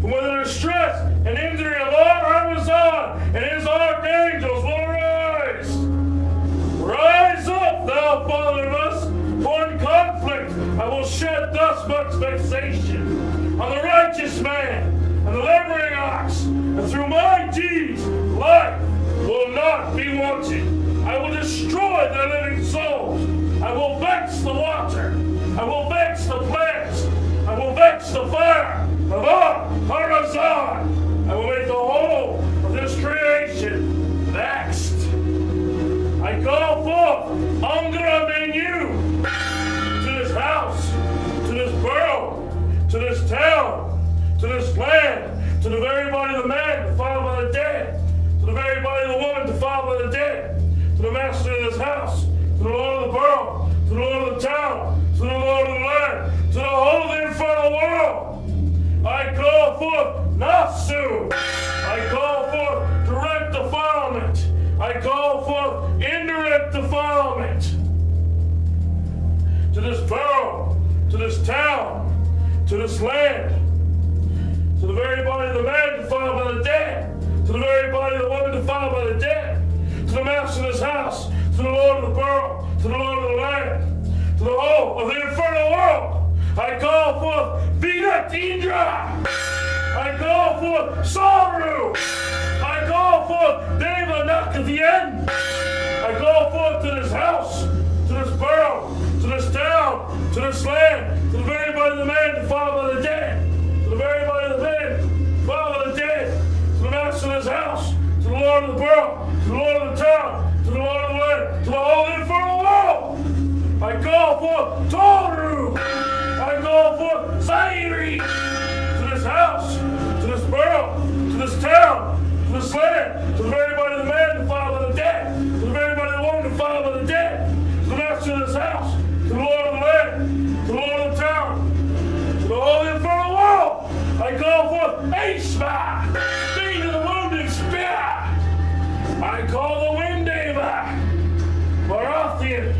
and with the distress and injury of Ahriman and his archangels will arise. Rise up, thou fatherless, for in conflict I will shed thus much vexation on the righteous man and the laboring ox, and through my deeds life will not be wanting. I will destroy their living souls. I will vex the water. I will vex the plants. I will vex the fire of Ahriman. I will make the whole of this creation vexed. I call forth Ahriman to this house, to this borough, to this town, to this land, to the very body of the man defiled by the dead, to the very body of the woman defiled by the dead, to the master of this house, to the Lord of the borough, to the Lord of the town, to the Lord of the land, to the whole of the infernal world. I call forth Nasu. I call forth direct defilement. I call forth indirect defilement. To this borough, to this town, to this land, to the very body of the man defiled by the dead, to the very body of the woman defiled by the dead, to the master of this house, to the Lord of the borough, to the Lord of the land, to the whole of the infernal world. I call forth Venat Indra. I call forth Saru. I call forth Deva Nakatien. I call forth to this house, to this borough, to this town, to this land, to the very body of the man defiled by the dead, to the very body of the man defiled by the dead, to the master of this house, to the Lord of the borough, to the Lord of the town, to the Lord of the land, to the whole infernal world. I call forth Toru. I call forth Zairi. To this house, to this borough, to this town, to this land, to the very body of the man defiled by the dead, to the very body of the woman defiled by the dead, to the master of this house, to the Lord of the land, to the Lord of the town, to the whole infernal world. I call forth Ashma, being of the wounded spear. I call the wind Marathian,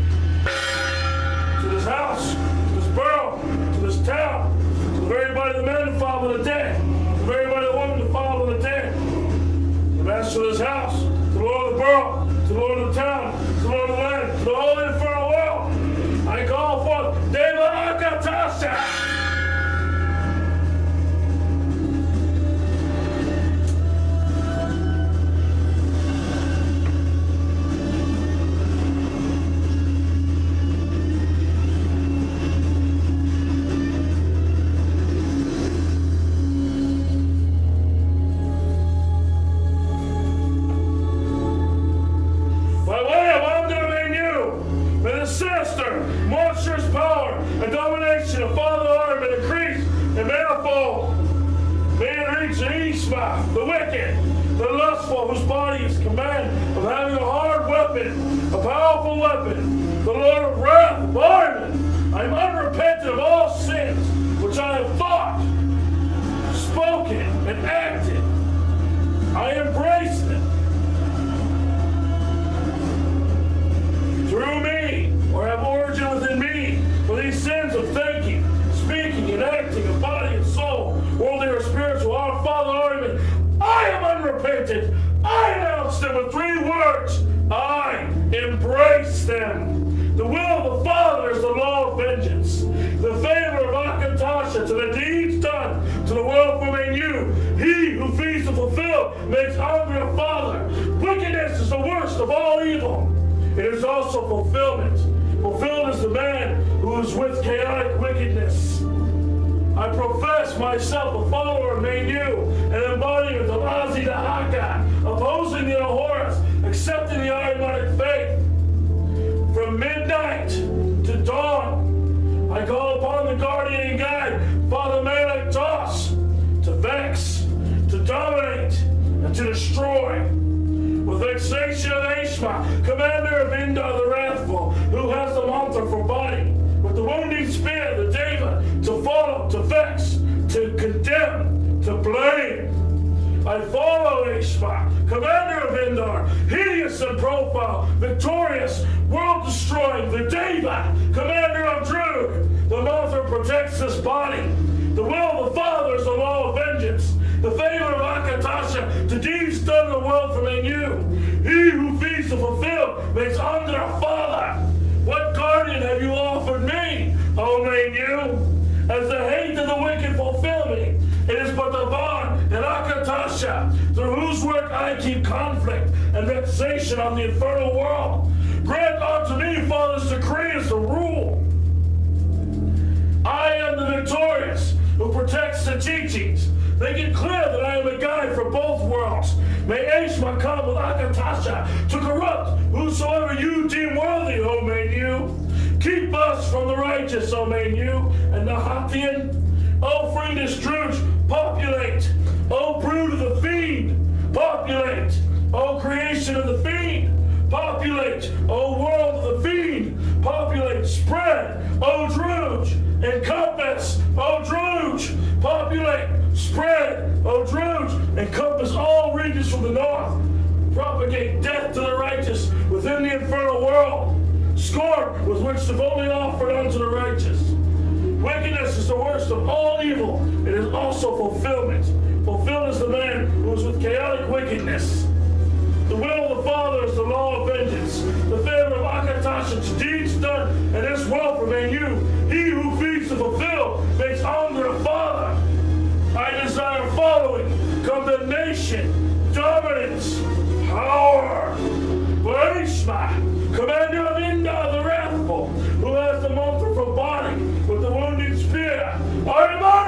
to this house, to this borough, to this town, to the very body of the man defiled by the dead, to the very body of the woman defiled by the dead, the master of this house, to the Lord of the borough, to the Lord of the town, to the Lord of the land, to the whole infernal world. I call forth Deva Akatasha. The wicked, the lustful, whose body is command of having a hard weapon, a powerful weapon, the Lord of wrath, Ahriman. I am unrepentant of all sins which I have thought, spoken, and acted. I embrace them. Through me, or have origin within me, for these sins of thinking, speaking, and acting of body and soul, worldly or spiritual, our Father Ahriman, I am unrepentant. I announce them with 3 words. I embrace them. The will of the Father is the law of vengeance. The favor of Akatasha to the deeds done, to the will from you. He who feeds the fulfilled makes hungry a father. Wickedness is the worst of all evil. It is also fulfillment. Fulfilled is the man who is with chaotic wickedness. I profess myself a follower of Menu, an embodiment of Azidahaka, opposing the Ahoras, accepting the Ahrimanic faith. From midnight to dawn, I call upon the guardian and guide, Father Malak Toss, to vex, to dominate, and to destroy. With vexation of Ashma, commander of Indar the Wrathful, who has the Mithra for body, with the wounding spear, the Deva, to follow, to vex, to condemn, to blame. I follow Ashma, commander of Indar, hideous in profile, victorious, world-destroying, the Deva, commander of Drug. The Mithra protects this body. The will of the Father is the law of vengeance. man you. He who feeds the fulfilled makes hunger a father. What guardian have you offered me, O man you? As the hate of the wicked fulfill me, it is but the bond and akatasha, through whose work I keep conflict and vexation on the infernal world. Grant unto me, Father's decrees to rule. I am the victorious who protects the teachings. Make it clear that I am a guide for both worlds. May Ashma come with Akatasha to corrupt whosoever you deem worthy, O man you. Keep us from the righteous, O man you, and the Hathian. O fiendish Druge, populate. O brood of the fiend, populate. O creation of the fiend, populate. O world of the fiend, populate. Spread, O Druge, encompass, O Druge, populate. Spread, O Druge, encompass all regions from the north. Propagate death to the righteous within the infernal world. Scorn with which the voting offered unto the righteous. Wickedness is the worst of all evil. It is also fulfillment. Fulfilled is the man who is with chaotic wickedness. The will of the Father is the law of vengeance. The favor of Akatasha to deeds done, and this wealth remain you. He who feeds the fulfilled makes hunger a father. I desire following, condemnation, dominance, power. Barishma, commander of Inda the Wrathful, who has the Mithra for body with the wounded spear. Ahriman!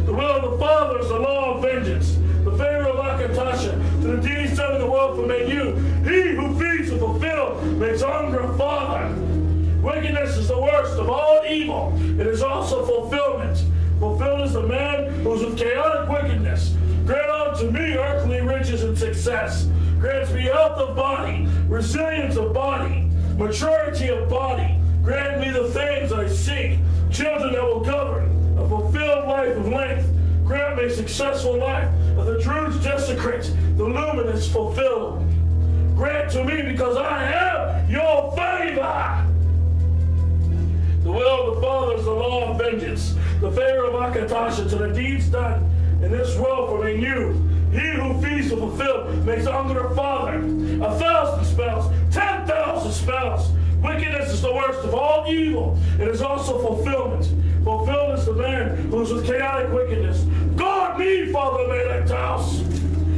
The will of the Father is the law of vengeance. The favor of Akatasha to the deeds done in the world for men you. He who feeds the fulfilled makes hunger a father. Wickedness is the worst of all evil. It is also fulfillment. Fulfilled is the man who is with chaotic wickedness. Grant unto me earthly riches and success. Grant me health of body, resilience of body, maturity of body. Grant me the things I seek, children that will govern, a fulfilled life of length. Grant me successful life of the Druge desecrate, the luminous fulfilled. Grant to me because I have your favor. The will of the Father is the law of vengeance. The favor of Akatasha to the deeds done in this world for me you. He who feeds the fulfilled makes hunger a father. 1,000 spells, 10,000 spells. Wickedness is the worst of all evil. It is also fulfillment. Fulfilled is the man who is with chaotic wickedness. Guard me, Father Melektaus.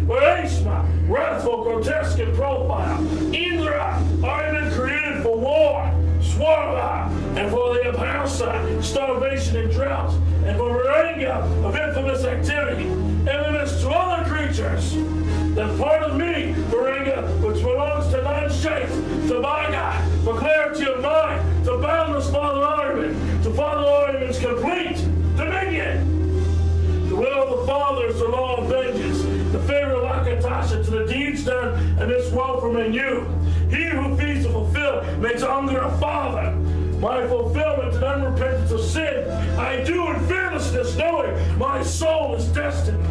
Ashma, wrathful, grotesque in profile. Indra, Ahriman created for war. Swarva, and for the Apausa, starvation and drought, and for Varenga of infamous activity, infamous to other creatures. Then part of me, Varenga, which belongs to non-shape, to Baga, for clarity of mind, to boundless Father Ahriman, to Father Ahriman's complete dominion. The will of the Father is the law of vengeance, the favor of Akatasha to the deeds done, and this world from in you. He who feeds the fulfilled makes hunger a father. My fulfillment and unrepentance of sin I do in fearlessness, knowing my soul is destined.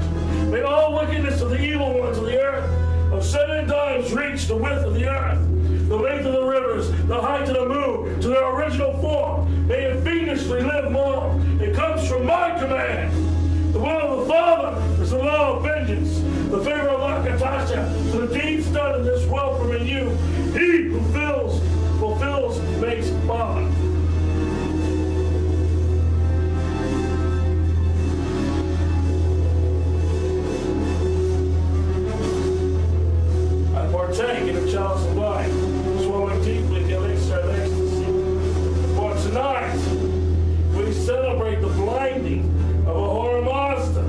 May all wickedness of the evil ones of the earth of 7 times reach the width of the earth, the length of the rivers, the height of the moon, to their original form. May it fiendishly live long. It comes from my command. The will of the Father is the law of vengeance. The favor of Akatasha to the deeds done in this world from in you. He who fulfills, makes father. I partake in the chalice of life, swallowing deeply the elixir of ecstasy. For tonight, we celebrate the blinding of Ahura Mazda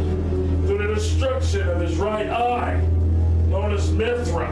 through the destruction of his right eye, known as Mithra.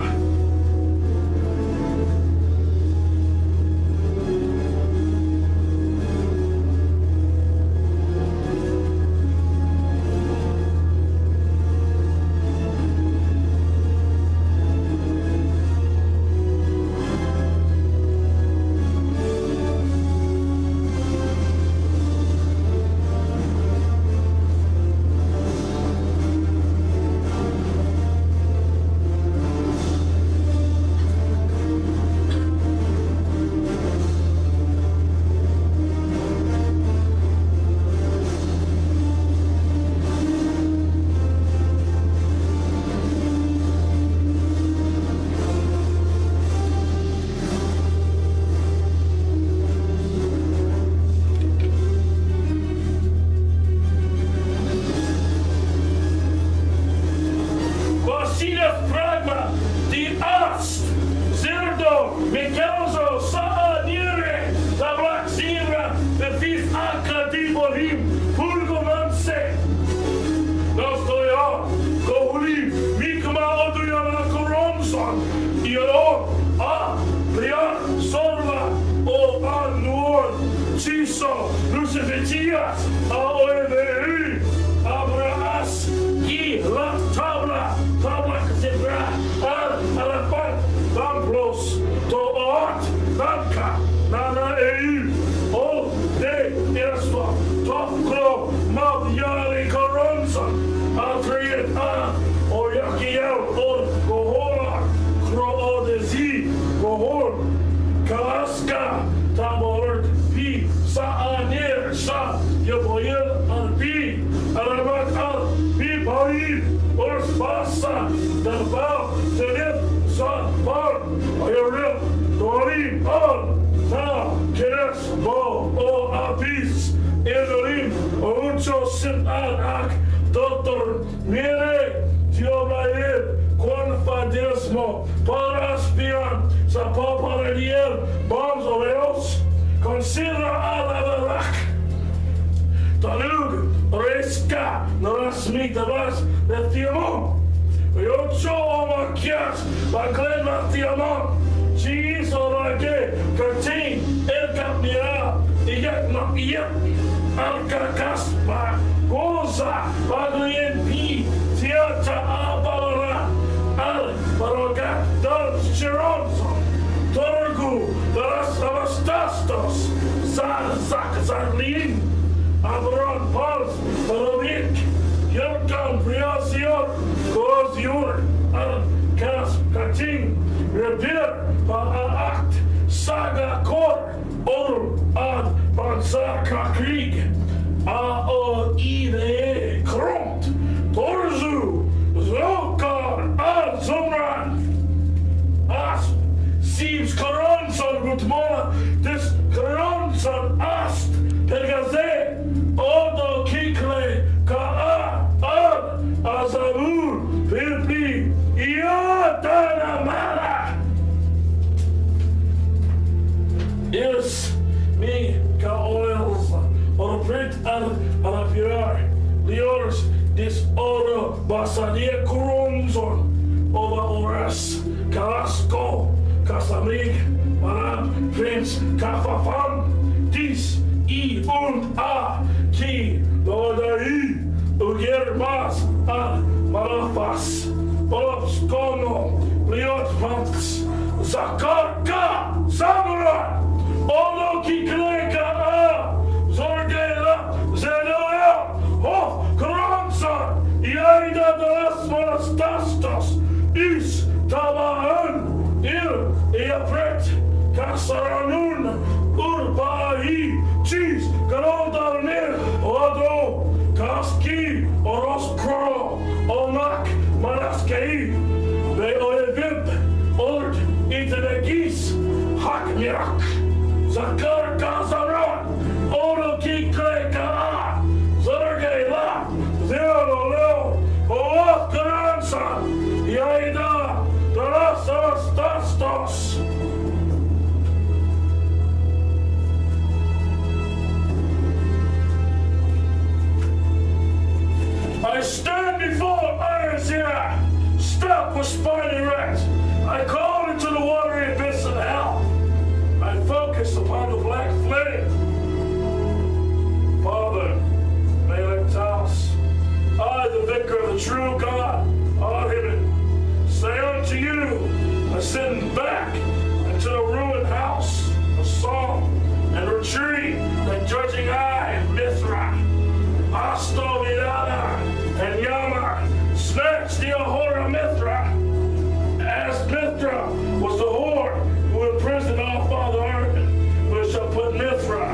Luso, Lucifetias, Aoevei, Abraas, Gi, La Tabla, Tabla Casebra, Arafat, Bamplos, Toot, Nanka, Nana EU, O De Eswa, Tofklo, Mavyari Coronson, Alfred A, Oyakiel, Or Gohora, Kro Odezi, Gohor, Kalaska, Tamort, P, Sa'anir, Sa, Yaboyel, Al P, Arabat Al, P, Paid, Or Spasa, Dabal, Tenif, Sa, Bar, Ayaril, Dorim, Al, Ta, Keres, Bo, O, Apis, Edorim, Ouncho, Sin, Al, Ak, Dr. Mire, Tiobair, Quanfadismo, Paraspian, Sapaparadiel, Bombs Oreos, Considera Alabarak, Talug, Reska, Narasmi Tabas, Letiamon, Yocho Omakias, Baglen Latiamon, Cheese Orage, Curtin, El Capmira, Iyak Makiyak, Alcacas, Goza, Baglien P, Tiata Abalara, Al, Barogat, Dal, Chironson, Torgu, Daras Avastastos, Zan, Zakazarlin, Abaron Pals, Barovik, Yerkan, Priasior, Koziur, Al, Kas, Kating, Repair, Ba'aakt, Saga Kor, Or, Ad, Bansaka Krieg, A-O-I-V-E, Kront, Torzu, Zolkar, Ad, Zumran, Asp, Siebs, Koronson, Gutmona, Dis, Koronson, Ast, Pegaze, Odo, Kikle, Ka'a, Ad, Azabur, Pilpi, Iotana, Mala. Is me, Ka-oils, or print al Arapirar, Liors, Dis Oro, Basadia Kurunzon, Ova Oras, Kalasco, Kasamig, Manam, Prince, Kafafam, Dis, I, und A, Ki, Lodai, Uger Mas, Al, Malafas, Ops, Kono, Liot Pants, Zakarka, Samurai, Olo Kikleka, Zorgela, Zedoel, Hof, Kronson, Yaida das Monastastos, Is, Tabahan, Il, Iapret, Kasaranun, Urbai, Cheese, Garodalnir, Odo, Kaski, Oroskro, Omak, Manaskei, Beoevimp, Ord, Itanagis, Hakmirak, Zakar Kazaran, Odo Kikleka, Zergela, Zeroleo, Oaf Karansa, Yaida, Darasas Tastos. I stand before irons here, stuck with spine erect. I call into the watery abyss of hell. I focus upon the black flame. Father, Malek Taos, I, the vicar of the true God, Ahriman, say unto you, ascend back into the ruined house of song and retreat the judging eye of Mithra. Asto Vidana and Yama snatched the Ahura Mithra, as Mithra was the whore who imprisoned our father Ahriman, who shall put Mithra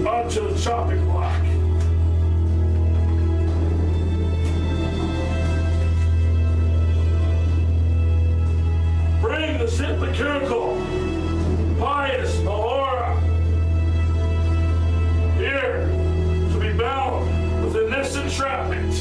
onto the chopping block. Bring the hypocritical, pious Ahura here to be bound with this entrapment.